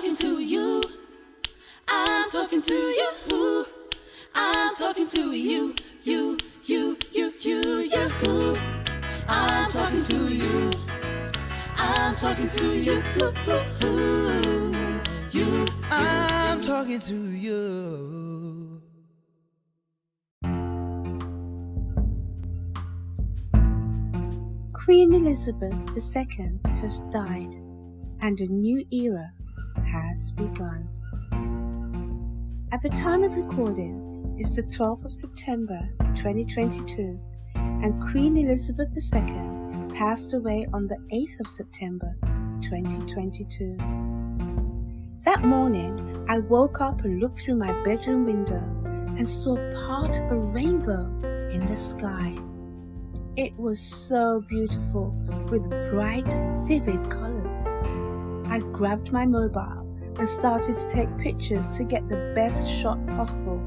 talking to you. I'm talking to you. I'm talking to you. You. I'm talking to you. I'm talking to you. I'm talking to you. Queen Elizabeth II has died, and a new era has begun. At the time of recording, it's the 12th of September 2022, and Queen Elizabeth II passed away on the 8th of September 2022. That morning, I woke up and looked through my bedroom window and saw part of a rainbow in the sky. It was so beautiful with bright, vivid colors. I grabbed my mobile and started to take pictures to get the best shot possible,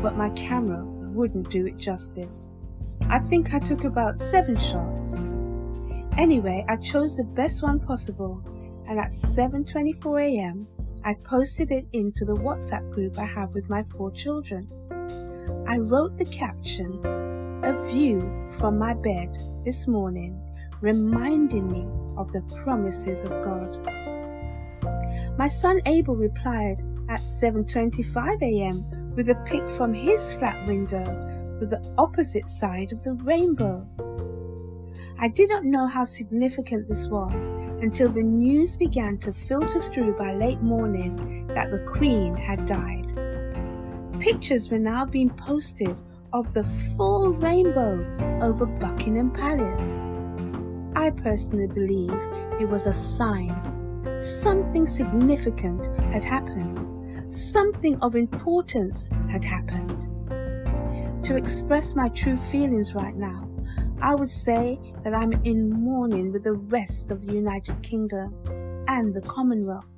but my camera wouldn't do it justice. I think I took about 7 shots. Anyway, I chose the best one possible, and at 7:24 a.m., I posted it into the WhatsApp group I have with my 4 children. I wrote the caption, "A view from my bed this morning, reminding me of the promises of God." My son Abel replied at 7:25 a.m. with a pic from his flat window with the opposite side of the rainbow. I did not know how significant this was until the news began to filter through by late morning that the Queen had died. Pictures were now being posted of the full rainbow over Buckingham Palace. I personally believe it was a sign. Something significant had happened. Something of importance had happened. To express my true feelings right now, I would say that I'm in mourning with the rest of the United Kingdom and the Commonwealth.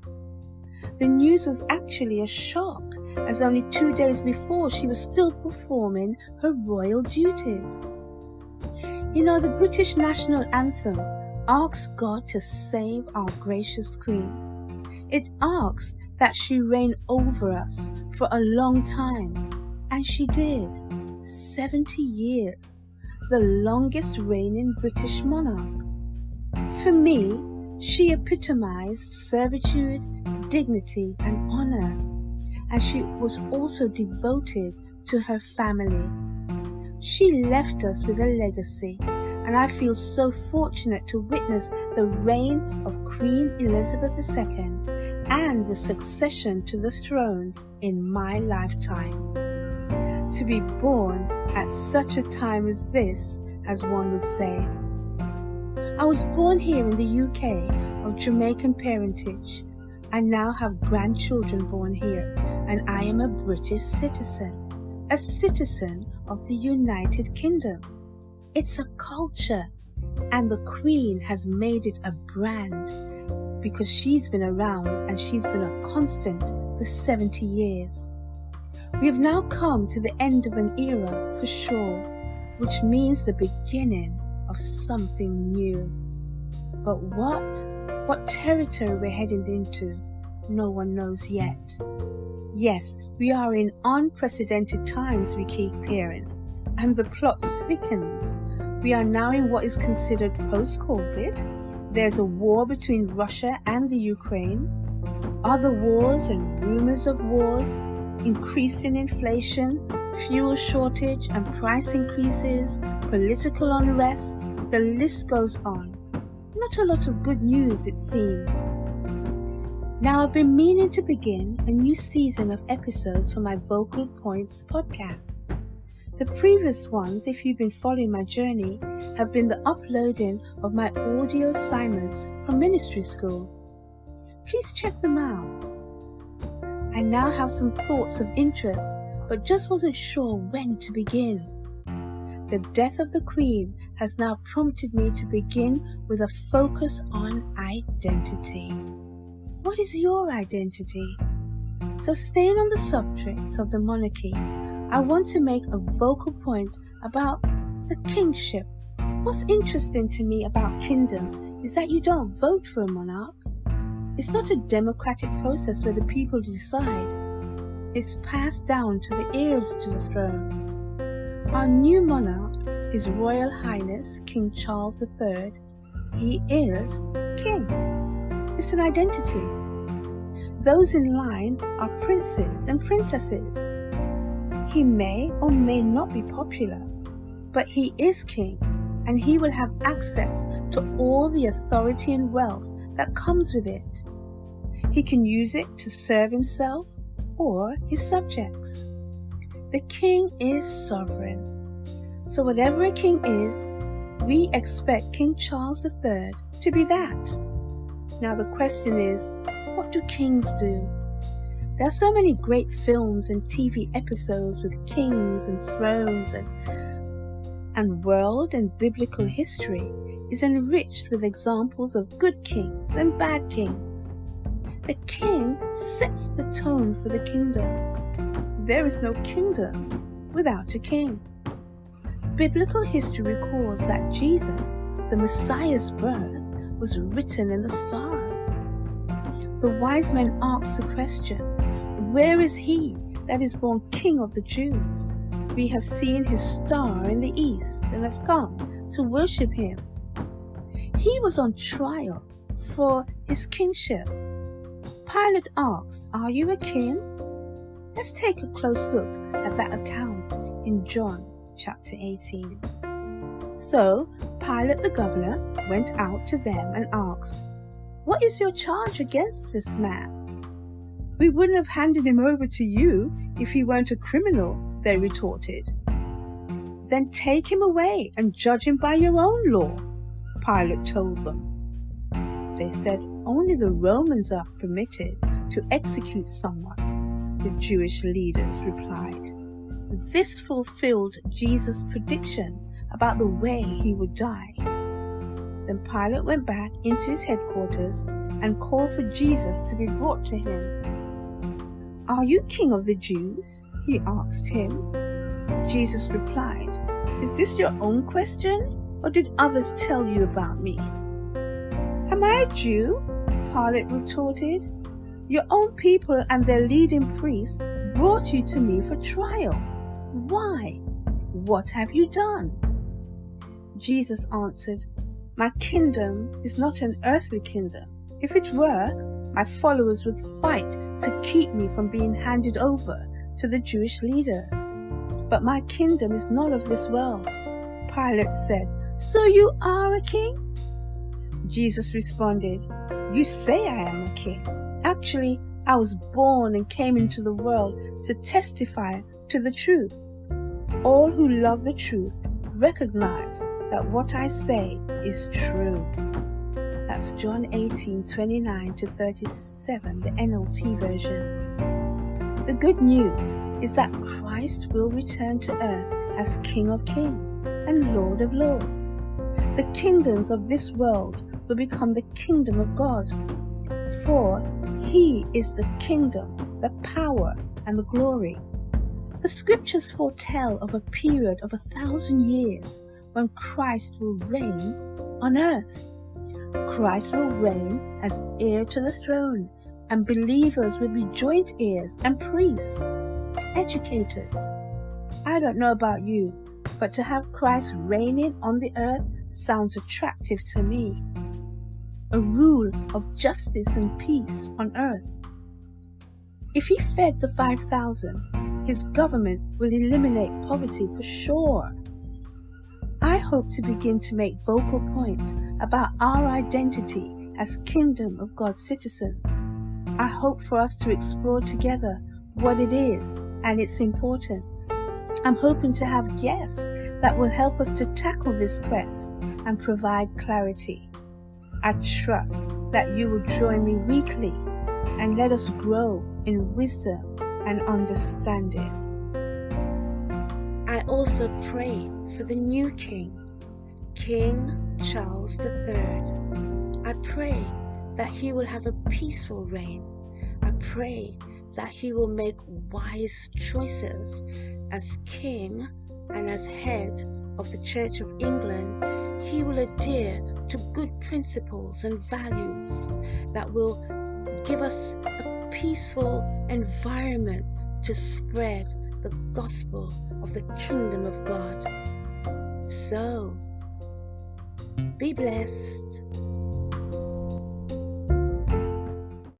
The news was actually a shock, as only 2 days before she was still performing her royal duties. You know, the British national anthem asks God to save our gracious Queen. It asks that she reign over us for a long time, and she did. 70 years, the longest reigning British monarch. For me, she epitomized servitude, dignity, and honor, and she was also devoted to her family. She left us with a legacy, and I feel so fortunate to witness the reign of Queen Elizabeth II and the succession to the throne in my lifetime. To be born at such a time as this, as one would say. I was born here in the UK of Jamaican parentage. I now have grandchildren born here, and I am a British citizen, a citizen of the United Kingdom. It's a culture, and the Queen has made it a brand because she's been around and she's been a constant for 70 years. We have now come to the end of an era for sure, which means the beginning of something new. But what territory we're heading into, no one knows yet. Yes, we are in unprecedented times, we keep hearing, and the plot thickens. We are now in what is considered post-COVID. There's a war between Russia and the Ukraine, other wars and rumors of wars, increasing inflation, fuel shortage and price increases, political unrest, the list goes on. Not a lot of good news, it seems. Now, I've been meaning to begin a new season of episodes for my Vocal Points podcast. The previous ones, if you've been following my journey, have been the uploading of my audio assignments from ministry school. Please check them out. I now have some thoughts of interest, but just wasn't sure when to begin. The death of the Queen has now prompted me to begin with a focus on identity. What is your identity? So staying on the subject of the monarchy, I want to make a vocal point about the kingship. What's interesting to me about kingdoms is that you don't vote for a monarch. It's not a democratic process where the people decide. It's passed down to the heirs to the throne. Our new monarch, His Royal Highness King Charles III, he is king. It's an identity. Those in line are princes and princesses. He may or may not be popular, but he is king, and he will have access to all the authority and wealth that comes with it. He can use it to serve himself or his subjects. The king is sovereign. So whatever a king is, we expect King Charles III to be that. Now the question is, what do kings do? There are so many great films and TV episodes with kings and thrones, and world and biblical history is enriched with examples of good kings and bad kings. The king sets the tone for the kingdom. There is no kingdom without a king. Biblical history records that Jesus, the Messiah's birth, was written in the stars. The wise men asked the question, "Where is he that is born King of the Jews? We have seen his star in the east and have come to worship him." He was on trial for his kingship. Pilate asked, "Are you a king?" Let's take a close look at that account in John chapter 18. So Pilate the governor went out to them and asked, "What is your charge against this man?" "We wouldn't have handed him over to you if he weren't a criminal," they retorted. "Then take him away and judge him by your own law," Pilate told them. They said, "Only the Romans are permitted to execute someone," the Jewish leaders replied. This fulfilled Jesus' prediction about the way he would die. Then Pilate went back into his headquarters and called for Jesus to be brought to him. "Are you king of the Jews?" he asked him. Jesus replied, "Is this your own question, or did others tell you about me?" "Am I a Jew?" Pilate retorted. "Your own people and their leading priests brought you to me for trial. Why? What have you done?" Jesus answered, "My kingdom is not an earthly kingdom. If it were, my followers would fight to keep me from being handed over to the Jewish leaders. But my kingdom is not of this world." Pilate said, "So you are a king?" Jesus responded, "You say I am a king. Actually, I was born and came into the world to testify to the truth. All who love the truth recognize that what I say is true." That's John 18:29-37, the NLT version. The good news is that Christ will return to earth as King of Kings and Lord of Lords. The kingdoms of this world will become the kingdom of God, for He is the kingdom, the power, and the glory. The scriptures foretell of a period of 1,000 years when Christ will reign on earth. Christ will reign as heir to the throne, and believers will be joint heirs and priests, educators. I don't know about you, but to have Christ reigning on the earth sounds attractive to me. A rule of justice and peace on earth. If he fed the 5,000, his government will eliminate poverty for sure. I hope to begin to make vocal points about our identity as Kingdom of God citizens. I hope for us to explore together what it is and its importance. I'm hoping to have guests that will help us to tackle this quest and provide clarity. I trust that you will join me weekly and let us grow in wisdom and understanding. I also pray for the new King, King Charles III. I pray that he will have a peaceful reign. I pray that he will make wise choices as king and as head of the Church of England. He will adhere to good principles and values that will give us a peaceful environment to spread the gospel of the kingdom of God. So, be blessed.